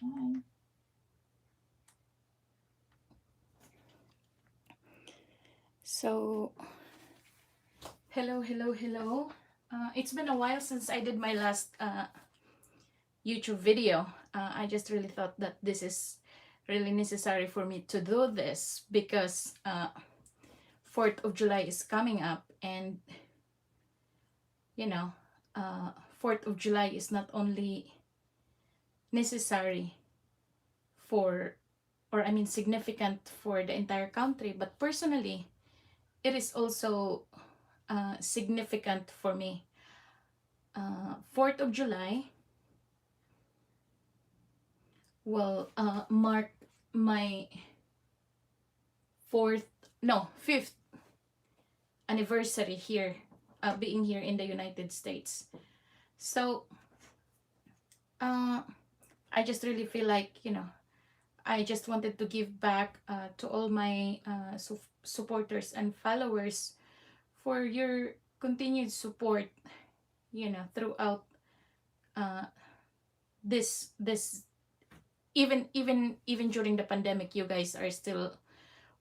Hi. So, hello, hello, hello. It's been a while since I did my last YouTube video. I just really thought that this is really necessary for me to do this because 4th of July is coming up, and you know, 4th of July is not only necessary for, or I mean, significant for the entire country, but personally, it is also significant for me. 4th of July will mark my fourth, no, fifth anniversary here, being here in the United States. So uh, I just really feel like, I just wanted to give back to all my supporters and followers for your continued support, throughout uh, this even during the pandemic. You guys are still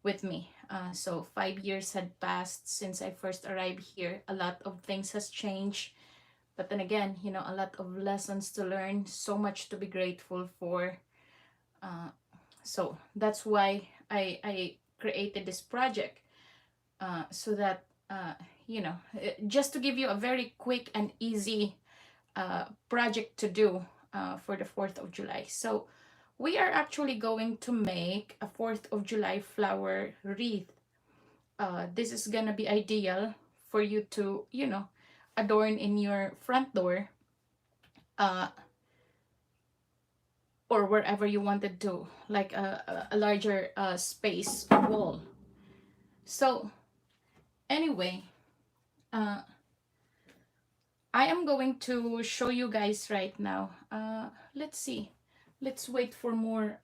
with me. So 5 years had passed since I first arrived here. A lot of things has changed, but then again, a lot of lessons to learn, so much to be grateful for. Uh, so that's why I created this project, so that just to give you a very quick and easy project to do for the 4th of July. So we are actually going to make a 4th of July flower wreath. This is gonna be ideal for you to, adorn in your front door, uh, or wherever you wanted to, like a larger space wall. So anyway, uh, I am going to show you guys right now. Let's see. Let's wait for more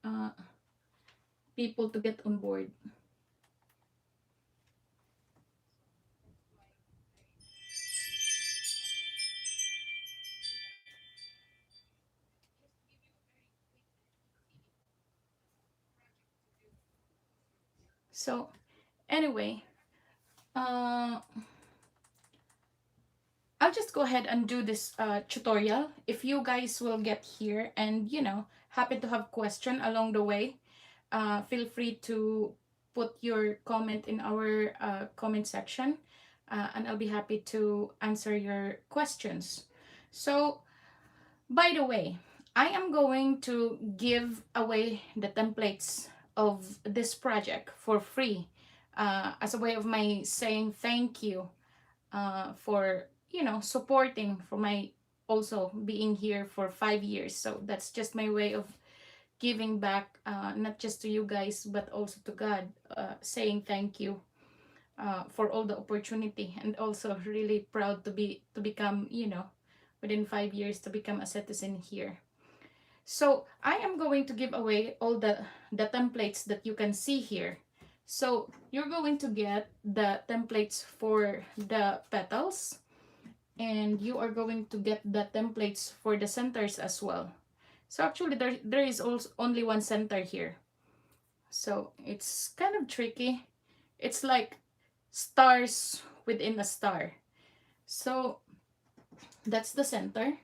people to get on board. So anyway, uh, I'll just go ahead and do this tutorial. If you guys will get here and, happen to have question along the way, feel free to put your comment in our comment section, and I'll be happy to answer your questions. So, by the way, I am going to give away the templates of this project for free, as a way of my saying thank you for, supporting, for my also being here for 5 years. So that's just my way of giving back, not just to you guys but also to God, saying thank you for all the opportunity, and also really proud to become, within 5 years to become a citizen here. So I am going to give away all the templates that you can see here. So you're going to get the templates for the petals, and you are going to get the templates for the centers as well. So actually there is also only one center here. So it's kind of tricky. It's like stars within a star. So that's the center.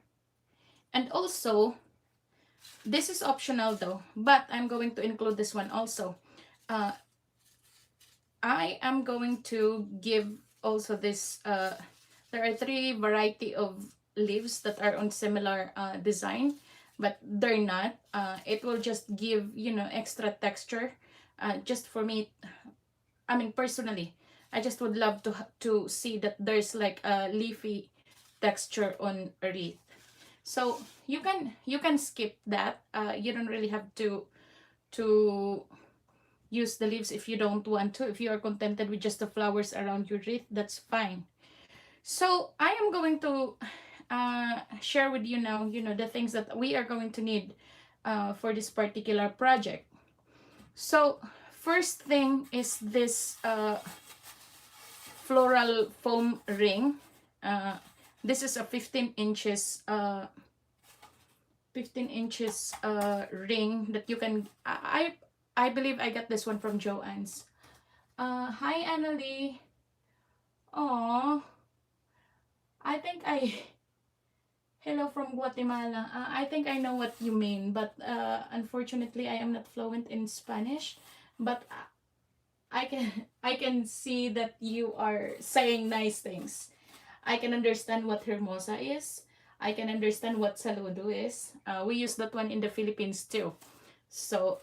And also, this is optional though, but I'm going to include this one also. Uh, I am going to give also this, there are three variety of leaves that are on similar design, but they're not. It will just give, extra texture, just for me. I mean, personally, I just would love to see that there's like a leafy texture on a wreath. So you can skip that. You don't really have to use the leaves if you don't want to. If you are contented with just the flowers around your wreath, that's fine. So I am going to share with you now, the things that we are going to need for this particular project. So first thing is this floral foam ring. Uh, this is a 15 inches 15 inches ring that you can, I believe I got this one from Joann's. Hi Annalie. Oh, I think I hello from Guatemala. I think I know what you mean, but unfortunately I am not fluent in Spanish. But I can I can see that you are saying nice things. I can understand what hermosa is. I can understand what saludo is. We use that one in the Philippines too. So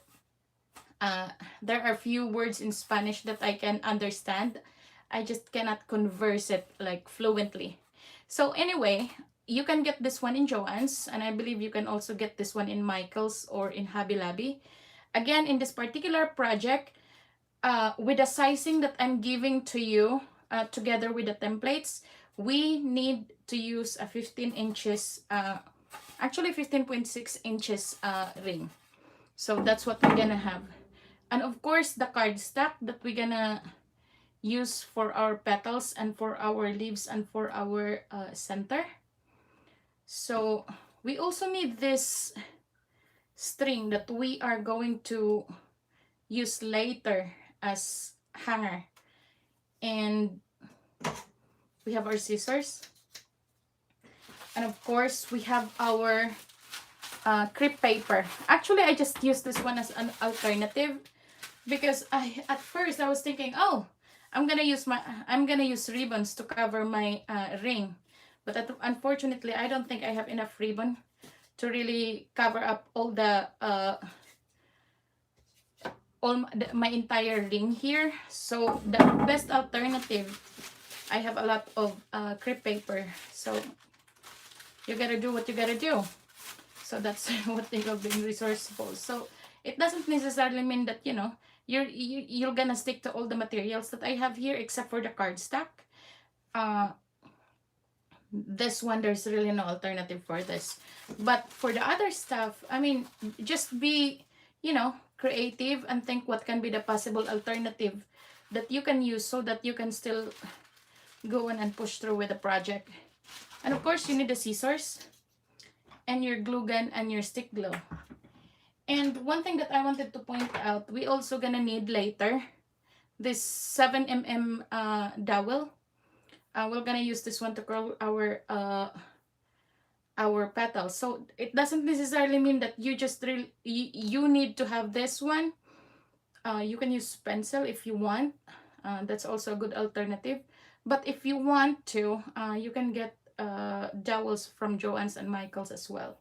uh, there are few words in Spanish that I can understand. I just cannot converse it like fluently. So anyway, you can get this one in Joann's, and I believe you can also get this one in Michael's or in Hobby Lobby. Again, in this particular project, with the sizing that I'm giving to you, together with the templates, we need to use a 15 inches, actually 15.6 inches ring. So that's what we're gonna have. And of course, the cardstock that we're gonna use for our petals and for our leaves and for our center. So we also need this string that we are going to use later as hanger. And we have our scissors. And of course, we have our crepe paper. Actually, I just used this one as an alternative because at first I was thinking, oh, I'm gonna use ribbons to cover my ring, but unfortunately, I don't think I have enough ribbon to really cover up all the my entire ring here. So the best alternative, I have a lot of crepe paper. So you gotta do what you gotta do. So that's what they call being resourceful. So it doesn't necessarily mean that, you know, you're gonna stick to all the materials that I have here except for the cardstock. This one, there's really no alternative for this. But for the other stuff, I mean, just be, you know, creative and think what can be the possible alternative that you can use so that you can still go on and push through with the project. And of course, you need the scissors and your glue gun and your stick glue. And one thing that I wanted to point out, we also gonna need later this 7mm dowel. We're gonna use this one to curl our petals. So it doesn't necessarily mean that you just you need to have this one. You can use pencil if you want. That's also a good alternative. But if you want to, you can get dowels from Joann's and Michael's as well.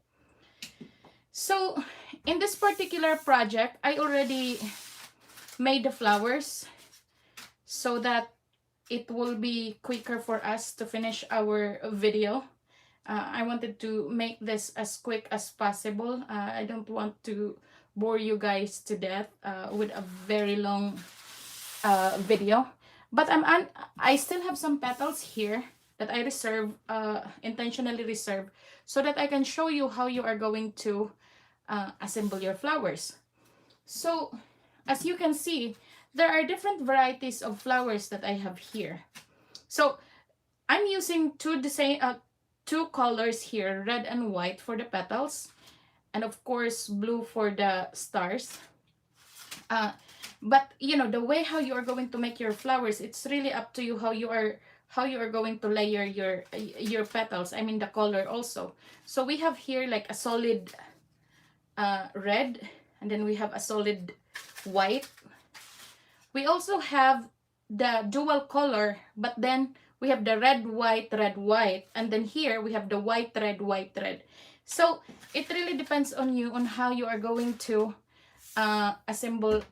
So in this particular project, I already made the flowers so that it will be quicker for us to finish our video. I wanted to make this as quick as possible. I don't want to bore you guys to death with a very long video. But I still have some petals here that I intentionally reserve, so that I can show you how you are going to assemble your flowers. So as you can see, there are different varieties of flowers that I have here. So I'm using two colors here, red and white for the petals, and of course blue for the stars. But you know, the way how you are going to make your flowers, it's really up to you how you are going to layer your petals. I mean the color also. So we have here like a solid red, and then we have a solid white. We also have the dual color, but then we have the red, white, and then here we have the white, red. So it really depends on you on how you are going to assemble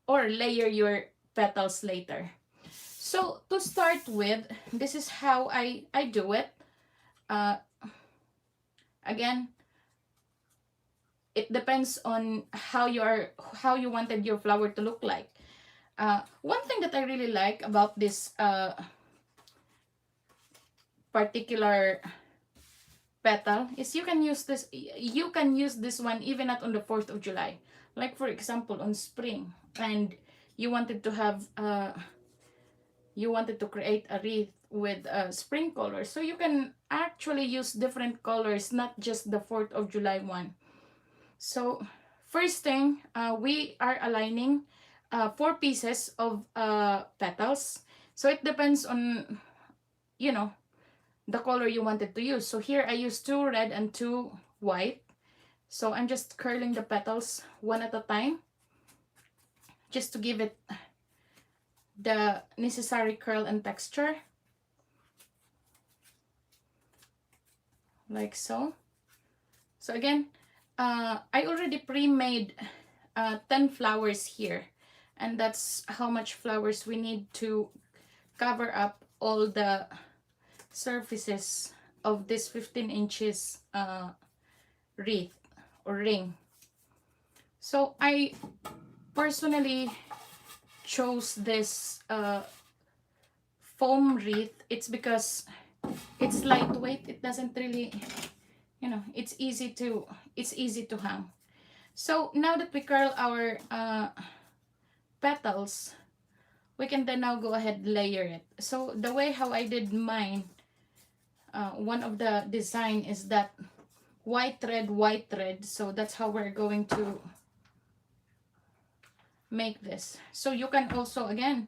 or layer your petals later. So to start with, this is how I do it. Again, it depends on how you wanted your flower to look like. One thing that I really like about this particular petal is you can use this one even not on the 4th of July. Like for example on spring, and you wanted to have you wanted to create a wreath with spring colors. So you can actually use different colors, not just the 4th of July one. So first thing, we are aligning 4 pieces of petals. So it depends on, you know, the color you wanted to use. So here I use 2 red and 2 white. So I'm just curling the petals one at a time, just to give it the necessary curl and texture, like so. So again, I already pre-made 10 flowers here, and that's how much flowers we need to cover up all the surfaces of this 15 inches wreath or ring. So I personally chose this foam wreath. It's because it's lightweight. It doesn't really, you know, it's easy to hang. So now that we curl our petals, we can then now go ahead and layer it. So the way how I did mine, one of the design is that white thread. So that's how we're going to make this. So you can also, again,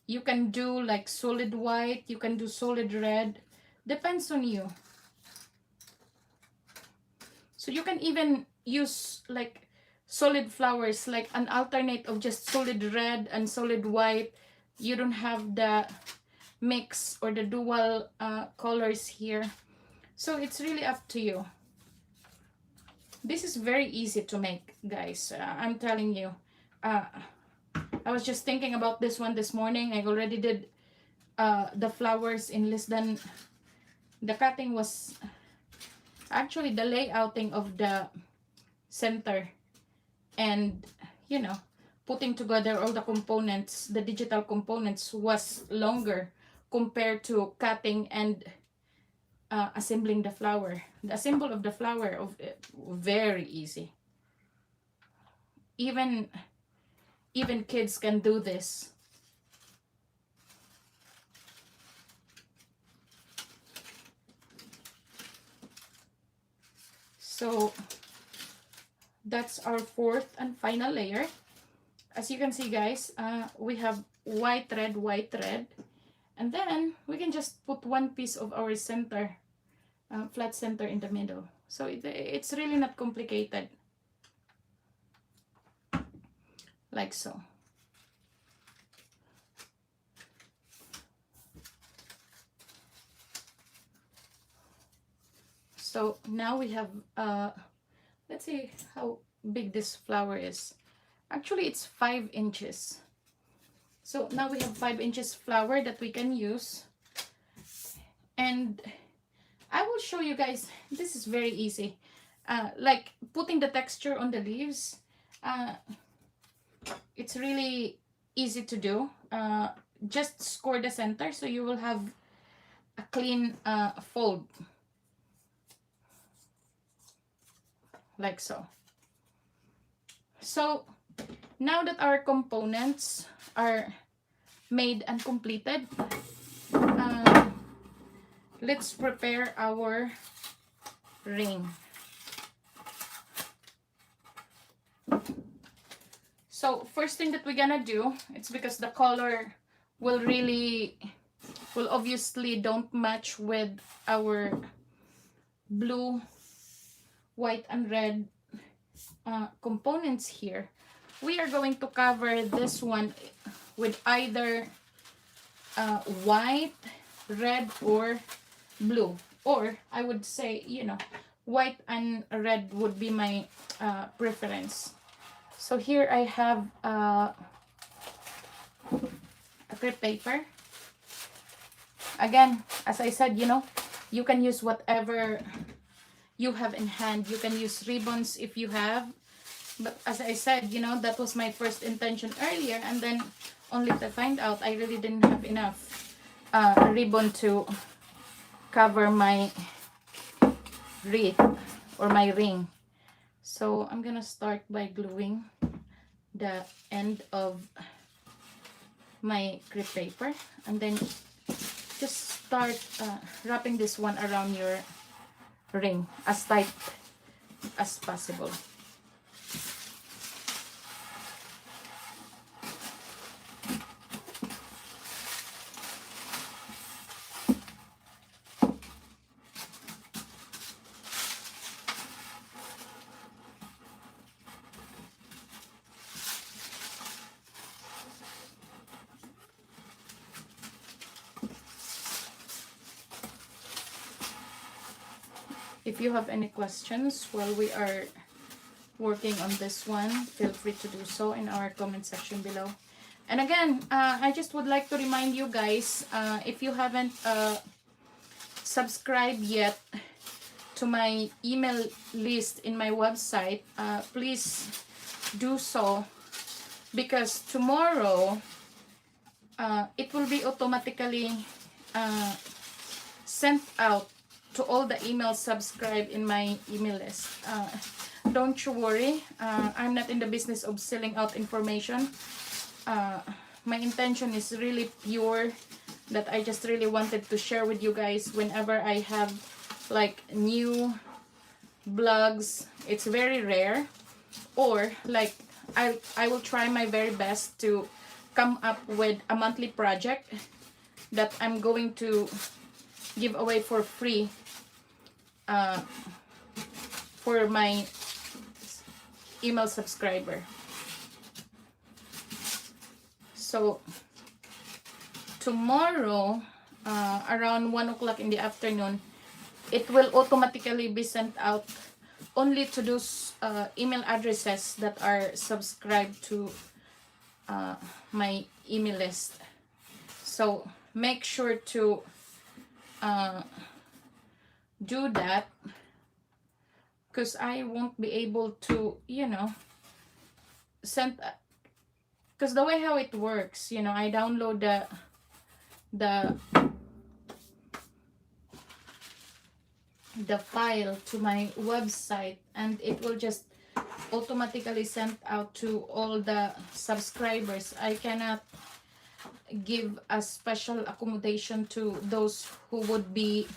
you can do like solid white, you can do solid red, depends on you. So you can even use like solid flowers, like an alternate of just solid red and solid white. You don't have the mix or the dual colors here. So it's really up to you. This is very easy to make, guys. I'm telling you. I was just thinking about this one this morning. I already did the flowers in less than, the cutting was actually the layouting of the center, and you know, putting together all the components, the digital components, was longer compared to cutting and assembling the flower. The assembly of the flower of very easy. Even kids can do this. So that's our 4th and final layer. As you can see, guys, we have white thread, and then we can just put one piece of our center, flat center in the middle. So it's really not complicated, like so. So now we have, let's see how big this flower is. Actually, it's 5 inches. So now we have 5 inches flower that we can use. And I will show you guys, this is very easy. Like putting the texture on the leaves, it's really easy to do. Just score the center so you will have a clean fold. Like so. So now that our components are made and completed, let's prepare our ring. So first thing that we're gonna do, it's because the color will obviously don't match with our blue, white and red components here. We are going to cover this one with either white, red, or blue. Or I would say, you know, white and red would be my preference. So here I have a crepe paper. Again, as I said, you know, you can use whatever you have in hand. You can use ribbons if you have. But as I said, you know, that was my first intention earlier. And then only to find out I really didn't have enough ribbon to cover my wreath or my ring. So I'm gonna start by gluing the end of my crepe paper, and then just start wrapping this one around your ring as tight as possible. If you have any questions while we are working on this one, feel free to do so in our comment section below. And again, I just would like to remind you guys, if you haven't subscribed yet to my email list in my website, please do so, because tomorrow it will be automatically sent out to all the emails subscribed in my email list. Don't you worry, I'm not in the business of selling out information. My intention is really pure, that I just really wanted to share with you guys whenever I have like new blogs. It's very rare, or like I will try my very best to come up with a monthly project that I'm going to give away for free for my email subscriber. So tomorrow around 1 o'clock in the afternoon, it will automatically be sent out only to those email addresses that are subscribed to my email list. So make sure to do that, because I won't be able to, you know, send, because the way how it works, you know, I download the file to my website, and it will just automatically sent out to all the subscribers. I cannot give a special accommodation to those who would be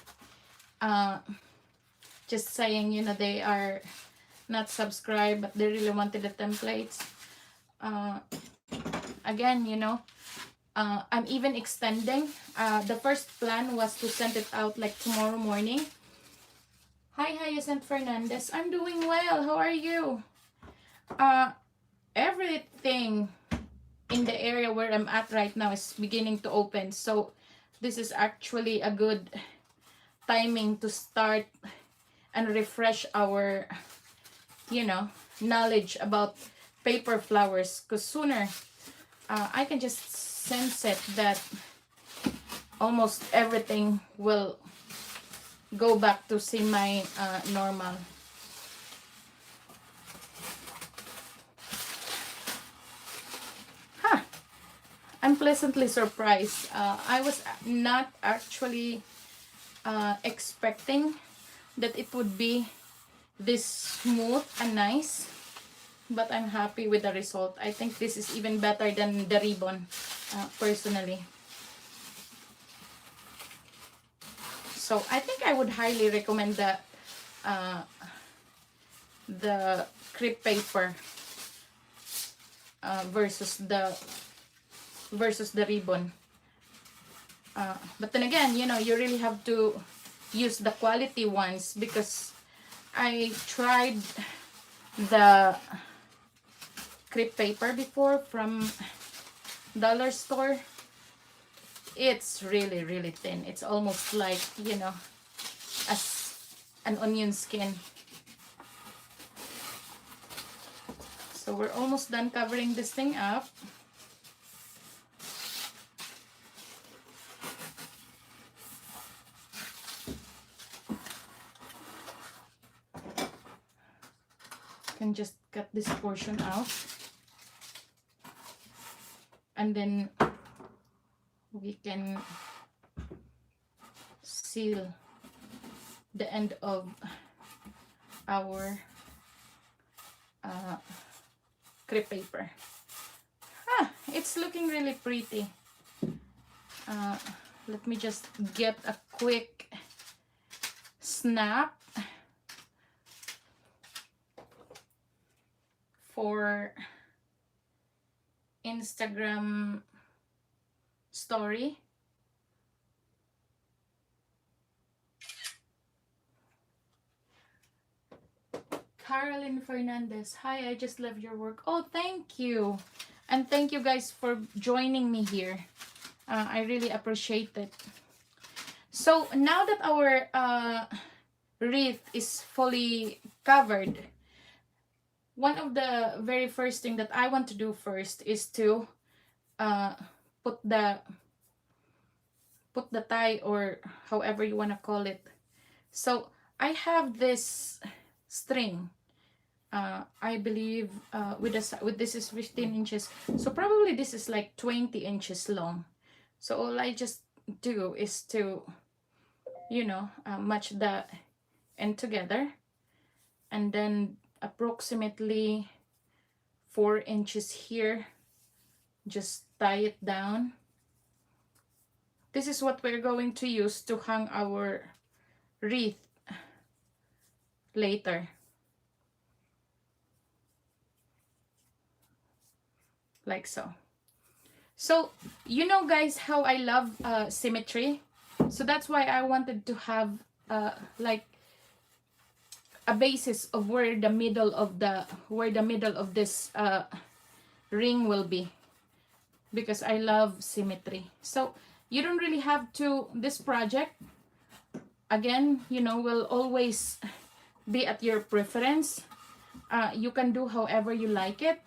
just saying, you know, they are not subscribed but they really wanted the templates. Again, you know, I'm even extending. The first plan was to send it out like tomorrow morning. Hi Hyacinth Fernandez, I'm doing well, how are you? Everything in the area where I'm at right now is beginning to open, so this is actually a good timing to start and refresh our, you know, knowledge about paper flowers, because sooner I can just sense it that almost everything will go back to semi normal. I'm pleasantly surprised. I was not actually expecting that it would be this smooth and nice, but I'm happy with the result. I think this is even better than the ribbon, personally. So I think I would highly recommend the crepe paper versus the ribbon. But then again, you know, you really have to use the quality ones, because I tried the crepe paper before from dollar store. It's really, really thin. It's almost like, you know, as an onion skin. So we're almost done covering this thing up. Can just cut this portion out, and then we can seal the end of our crepe paper. It's looking really pretty. let me just get a quick snap for Instagram story. Caroline Fernandez, hi, I just love your work. Oh, thank you. And thank you guys for joining me here. I really appreciate it. So now that our wreath is fully covered, one of the very first thing that I want to do first is to put the tie, or however you want to call it. So I have this string. I believe with this is 15 inches. So probably this is like 20 inches long. So all I just do is to, you know, match the end together, and then approximately 4 inches here, just tie it down. This is what we're going to use to hang our wreath later. Like so. So, you know guys how I love symmetry. So that's why I wanted to have like a basis of where the middle of this ring will be, because I love symmetry. So you don't really have to, this project, again, you know, will always be at your preference. You can do however you like it,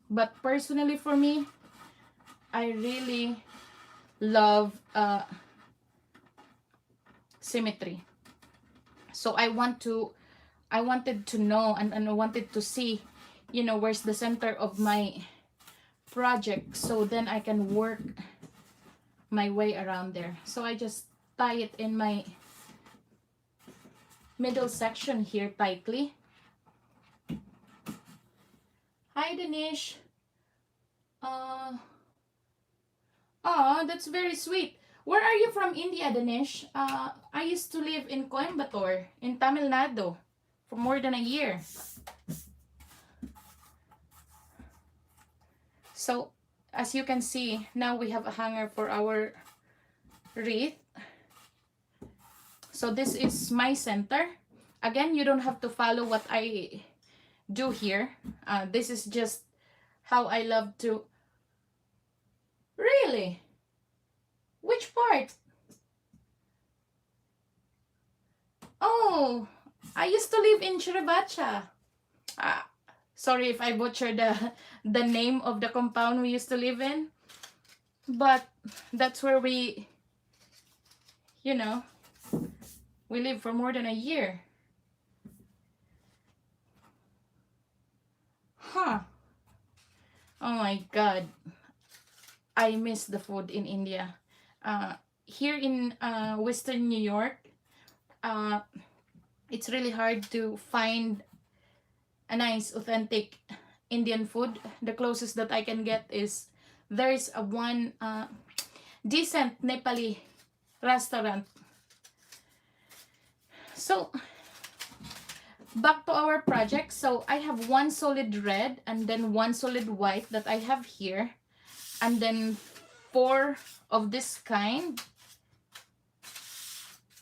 but personally for me, I really love symmetry. So I wanted to know, and I wanted to see, you know, where's the center of my project, so then I can work my way around there. So I just tie it in my middle section here tightly. Hi Danish. That's very sweet. Where are you from, India, Danish? I used to live in Coimbatore, in Tamil Nadu, for more than a year. So, as you can see, now we have a hanger for our wreath. So this is my center. Again, you don't have to follow what I do here. This is just how I love to... Really? Which part? Oh, I used to live in Chiribacha. Sorry if I butchered the name of the compound we used to live in. But that's where we, you know, we lived for more than a year. Huh. Oh my God. I miss the food in India. Here in Western New York, it's really hard to find a nice, authentic Indian food. The closest that I can get is, there's a one decent Nepali restaurant. So, back to our project. So, I have one solid red and then one solid white that I have here. And then 4 of this kind.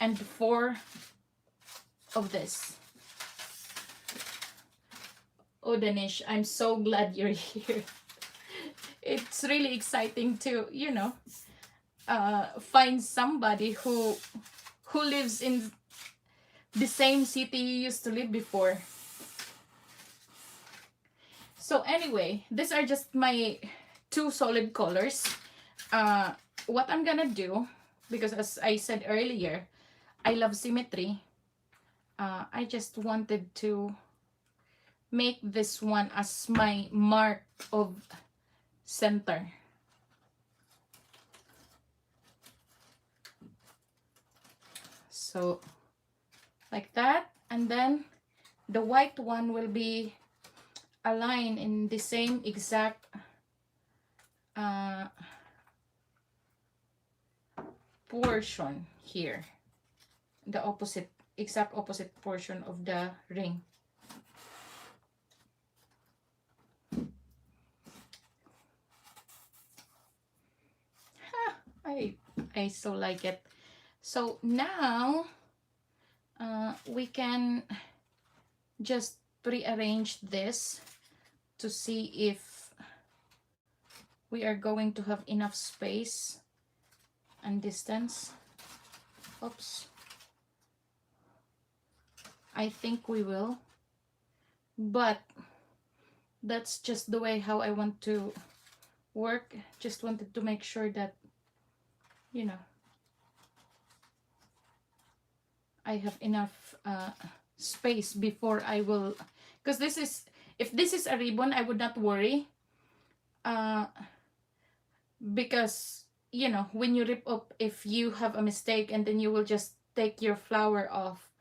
And 4 of this. Oh, Danish, I'm so glad you're here. It's really exciting to, you know, find somebody who lives in the same city you used to live before. So anyway, these are just my 2 solid colors. What I'm gonna do, because as I said earlier, I love symmetry. I just wanted to make this one as my mark of center. So like that, and then the white one will be aligned in the same exact portion here, the opposite, exact opposite portion of the ring. I so like it. So now we can just rearrange this to see if we are going to have enough space and distance. Oops. I think we will, but that's just the way how I want to work. Just wanted to make sure that, you know, I have enough space before I will, because this is, if this is a ribbon, I would not worry, because, you know, when you rip up, if you have a mistake and then you will just take your flower off,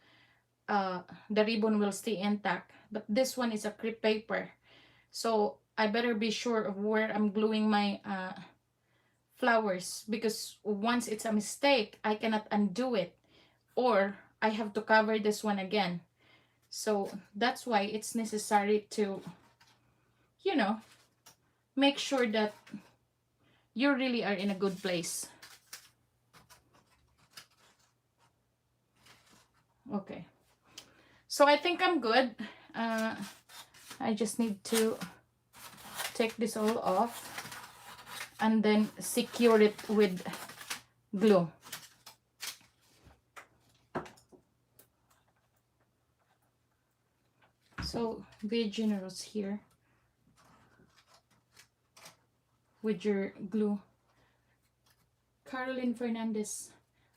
the ribbon will stay intact. But this one is a crepe paper, so I better be sure of where I'm gluing my flowers, because once it's a mistake, I cannot undo it, or I have to cover this one again. So that's why it's necessary to, you know, make sure that you really are in a good place. Okay, so I think I'm good. I just need to take this all off and then secure it with glue. So be generous here with your glue. Caroline Fernandez,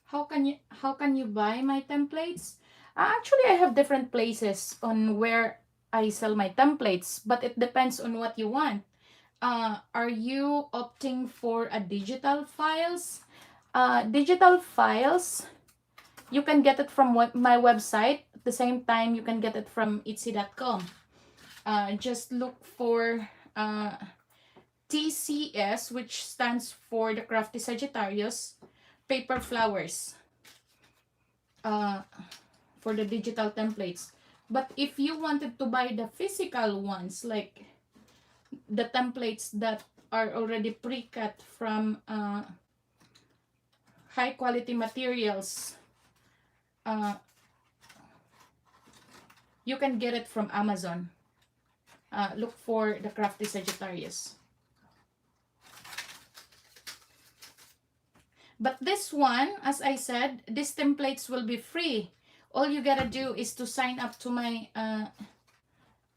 how can you buy my templates? Actually, I have different places on where I sell my templates, but it depends on what you want. Are you opting for a digital files? Digital files, you can get it from my website. At the same time, you can get it from etsy.com. Just look for TCS, which stands for the Crafty Sagittarius paper flowers, for the digital templates. But if you wanted to buy the physical ones, like the templates that are already pre-cut from high quality materials, you can get it from Amazon. Look for the Crafty Sagittarius. But this one, as I said, these templates will be free. All you gotta do is to sign up to my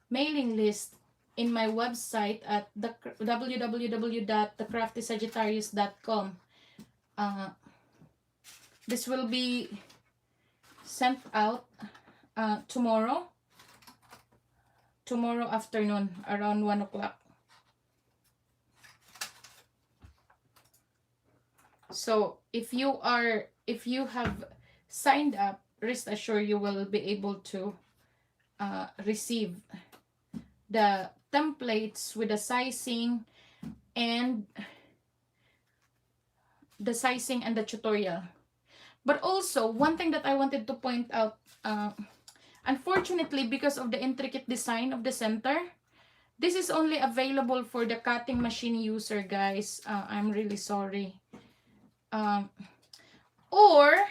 mailing list in my website at the www.thecraftysagittarius.com. This will be sent out tomorrow afternoon around 1 o'clock. So if you have signed up, rest assured you will be able to receive the templates with the sizing and the tutorial. But also, one thing that I wanted to point out, unfortunately, because of the intricate design of the center, this is only available for the cutting machine user, guys. I'm really sorry. Or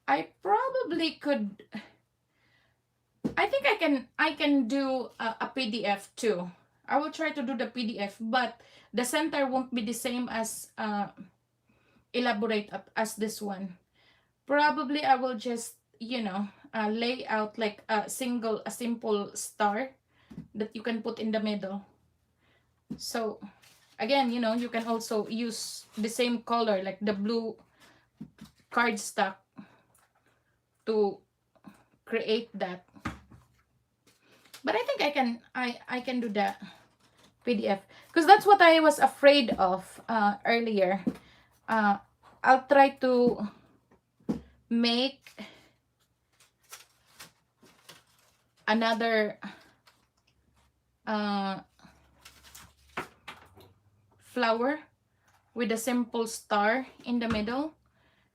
I probably could, I think I can do a PDF too. I will try to do the PDF, but the center won't be the same as elaborate as this one. Probably I will just, you know, lay out like a simple star that you can put in the middle. So again, you know, you can also use the same color, like the blue cardstock, to create that. But I think I can do the PDF, because that's what I was afraid of earlier. I'll try to make another flower with a simple star in the middle,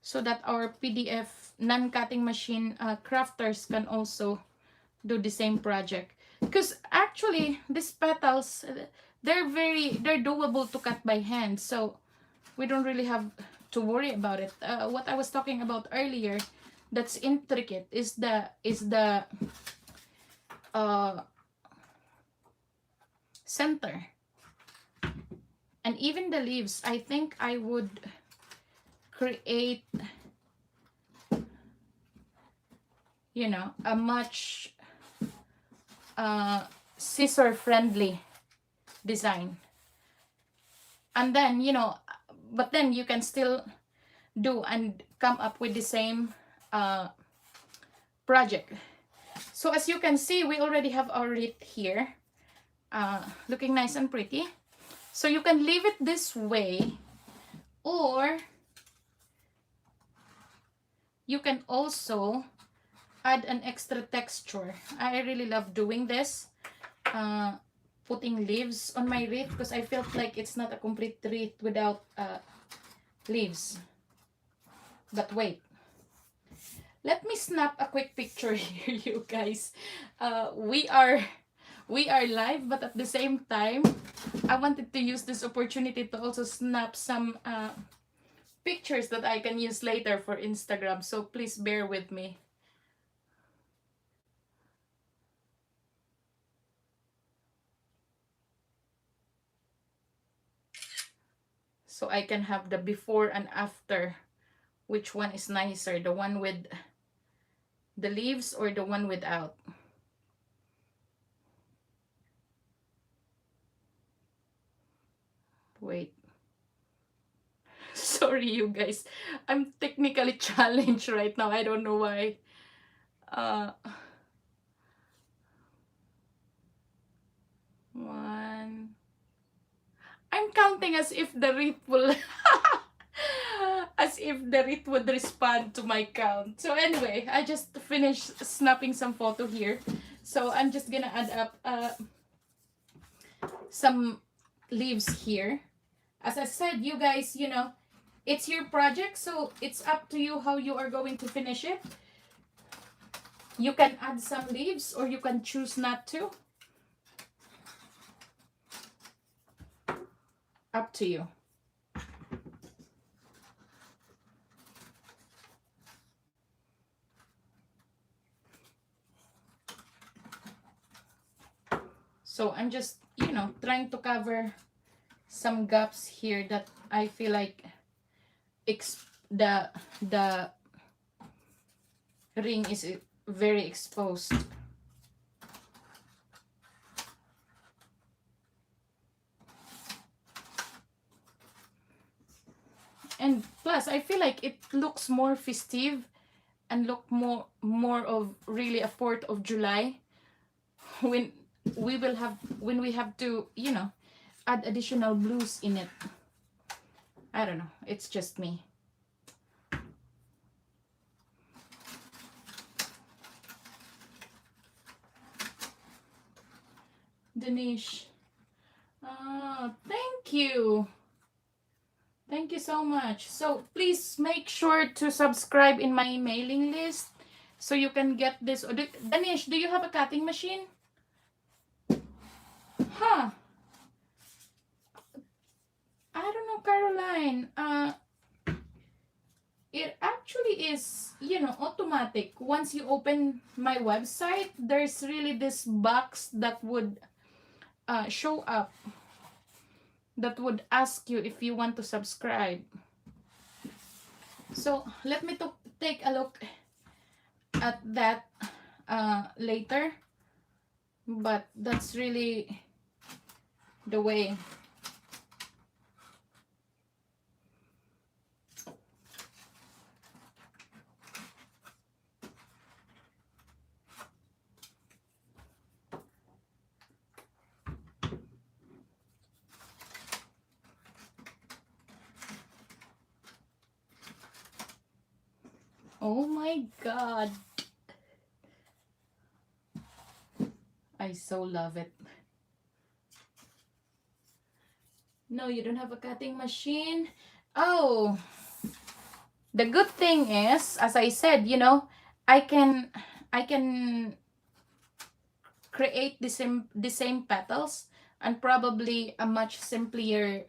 so that our PDF non-cutting machine crafters can also do the same project. Because actually, these petals, they're doable to cut by hand, so we don't really have to worry about it. What I was talking about earlier, that's intricate, is the uh, center, and even the leaves. I think I would create, a much scissor friendly design. And then, but then you can still do and come up with the same project. So as you can see, we already have our wreath here, looking nice and pretty. So you can leave it this way, or you can also add an extra texture. I really love doing this, putting leaves on my wreath, because I felt like it's not a complete wreath without leaves. But wait, let me snap a quick picture here, you guys. We are live, but at the same time, I wanted to use this opportunity to also snap some pictures that I can use later for Instagram. So please bear with me. So I can have the before and after. Which one is nicer? The one with the leaves or the one without? Wait. Sorry, you guys. I'm technically challenged right now. I don't know why. One. I'm counting as if the wreath will as if the wreath would respond to my count. So anyway, I just finished snapping some photo here. So I'm just gonna add up some leaves here. As I said, you guys, it's your project, so it's up to you how you are going to finish it. You can add some leaves or you can choose not to. Up to you. So I'm just, trying to cover some gaps here that I feel like the ring is very exposed. And plus, I feel like it looks more festive and look more of really a 4th of July when we have to, add additional blues in it. I don't know. It's just me. Danish. Thank you. Thank you so much. So please make sure to subscribe in my mailing list so you can get this. Danish, do you have a cutting machine? Huh. I don't know, Caroline. It actually is, automatic. Once you open my website, there's really this box that would show up, that would ask you if you want to subscribe. So let me take a look at that later. But that's really the way. Oh my god. I so love it. No, you don't have a cutting machine? Oh. The good thing is, as I said, you know, I can I can create the same petals and probably a much simpler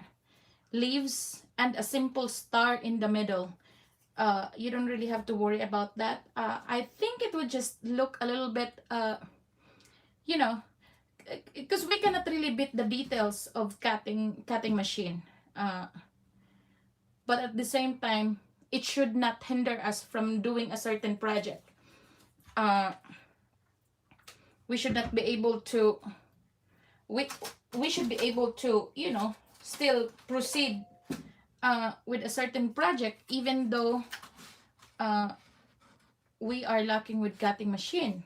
leaves and a simple star in the middle. You don't really have to worry about that. I think it would just look a little bit, you know, because we cannot really beat the details of cutting machine. Uh, but at the same time, it should not hinder us from doing a certain project. Uh, we should not be able to we we should be able to, you know, still proceed with a certain project even though uh, we are lacking with cutting machine.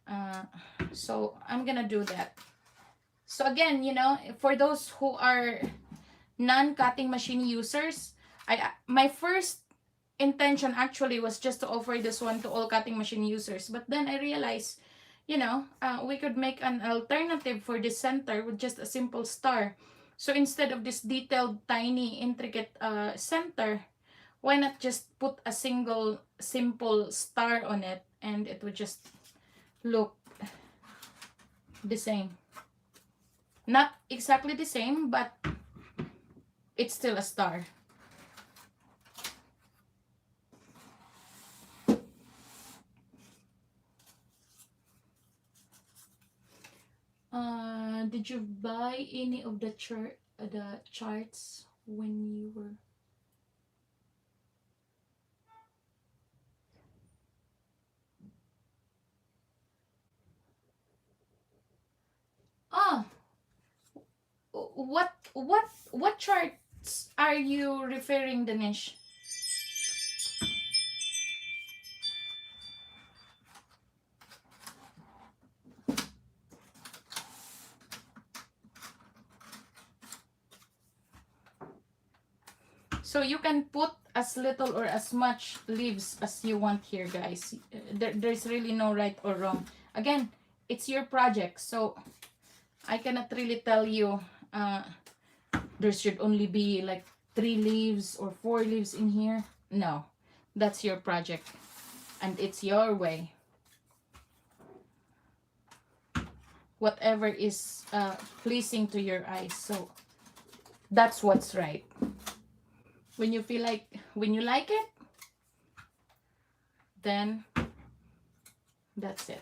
Uh, so I'm gonna do that. So again, you know, for those who are non-cutting machine users, my first intention actually was just to offer this one to all cutting machine users, but then I realized, you know, we could make an alternative for this center with just a simple star. So instead of this detailed tiny intricate center, why not just put a single simple star on it and it would just look the same. Not exactly the same, but it's still a star. Did you buy any of the charts when you were? Ah, what charts are you referring, Danish? So you can put as little or as much leaves as you want here, guys. There's really no right or wrong. Again, it's your project, so I cannot really tell you there should only be like 3 leaves or 4 leaves in here. No, that's your project and it's your way. Whatever is pleasing to your eyes. So that's what's right. When you feel like, when you like it, then that's it.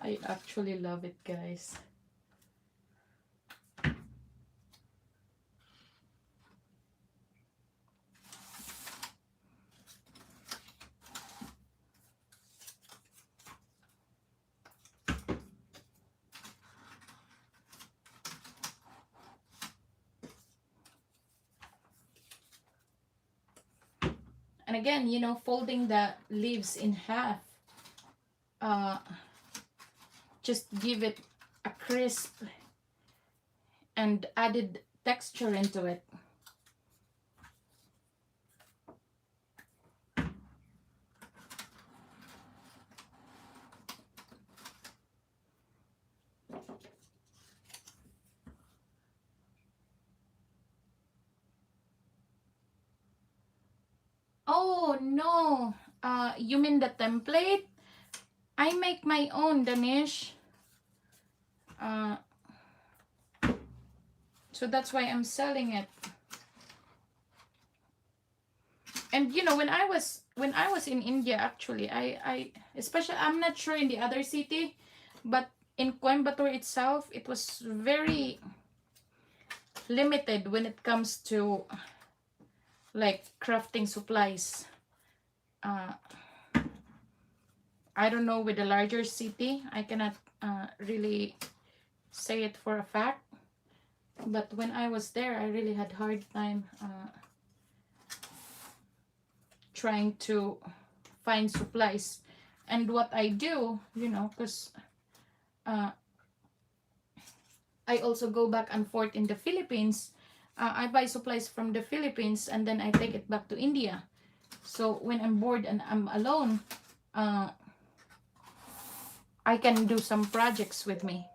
I actually love it, guys. And again, you know, folding the leaves in half, uh, just give it a crisp and added texture into it. Oh no, you mean the template? I make my own, Danish. Uh, so that's why I'm selling it. And you know, when I was in India, actually, I especially, I'm not sure in the other city, but in Coimbatore itself, it was very limited when it comes to like crafting supplies. uh I don't know with the larger city, I cannot really say it for a fact, but when I was there, I really had hard time trying to find supplies. And what I do, you know, because uh, I also go back and forth in the Philippines. I buy supplies from the Philippines and then I take it back to India. So when I'm bored and I'm alone, uh, I can do some projects with me.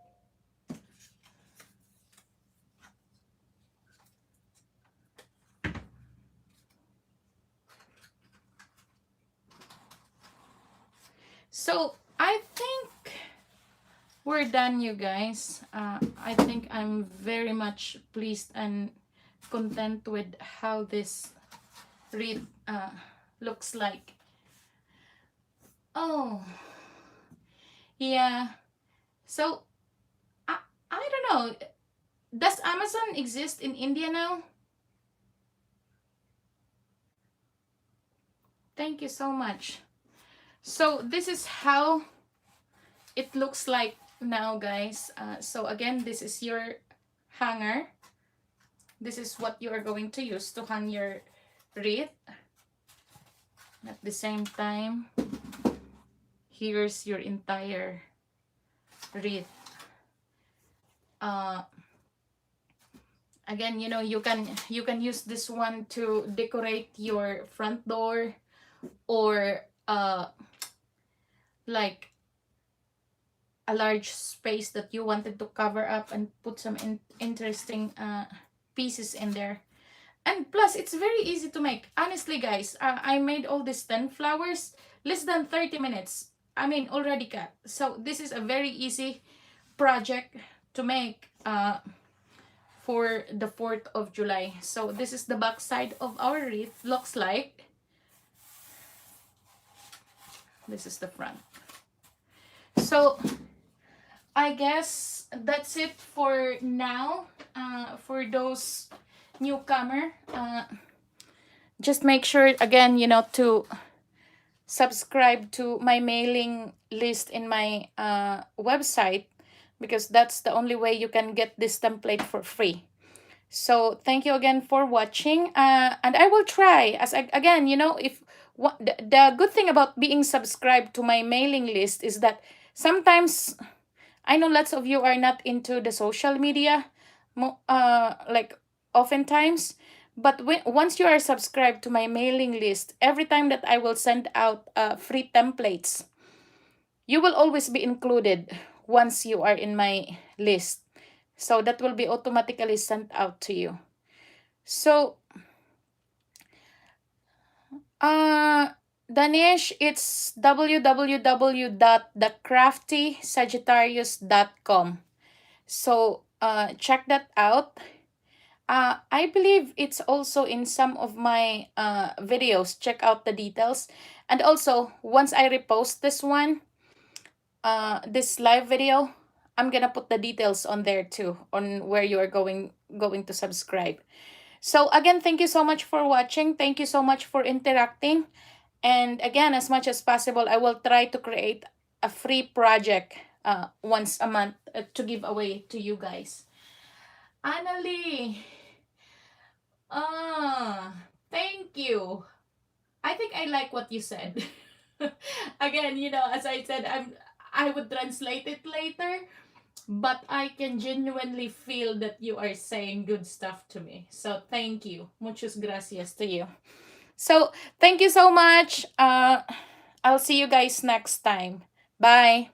So I think we're done, you guys. I think I'm very much pleased and content with how this wreath looks like. Oh, yeah. So I, I don't know. Does Amazon exist in India now? Thank you so much. So this is how it looks like now, guys. So again, this is your hanger. This is what you are going to use to hang your wreath. At the same time, here's your entire wreath. Again, you know, you can use this one to decorate your front door, or like a large space that you wanted to cover up and put some interesting pieces in there. And plus, it's very easy to make. Honestly, guys, I made all these 10 flowers less than 30 minutes. I mean, already cut. So this is a very easy project to make for the 4th of July. So this is the back side of our wreath. Looks like. This is the front. So I guess that's it for now. For those newcomer, just make sure again, you know, to subscribe to my mailing list in my website, because that's the only way you can get this template for free. So thank you again for watching, and I will try, as again, you know, if what the good thing about being subscribed to my mailing list is that sometimes I know lots of you are not into the social media, like oftentimes. But once you are subscribed to my mailing list, every time that I will send out free templates, you will always be included once you are in my list. So that will be automatically sent out to you. So, Danish, it's www.thecraftysagittarius.com. So, check that out. I believe it's also in some of my videos. Check out the details. And also, once I repost this one, this live video, I'm gonna put the details on there too, on where you are going to subscribe. So again, thank you so much for watching. Thank you so much for interacting. And again, as much as possible, I will try to create a free project once a month to give away to you guys. Annalie, thank you. I think I like what you said. Again, you know, as I said, I would translate it later, but I can genuinely feel that you are saying good stuff to me. So thank you. Muchas gracias to you. So thank you so much. I'll see you guys next time. Bye.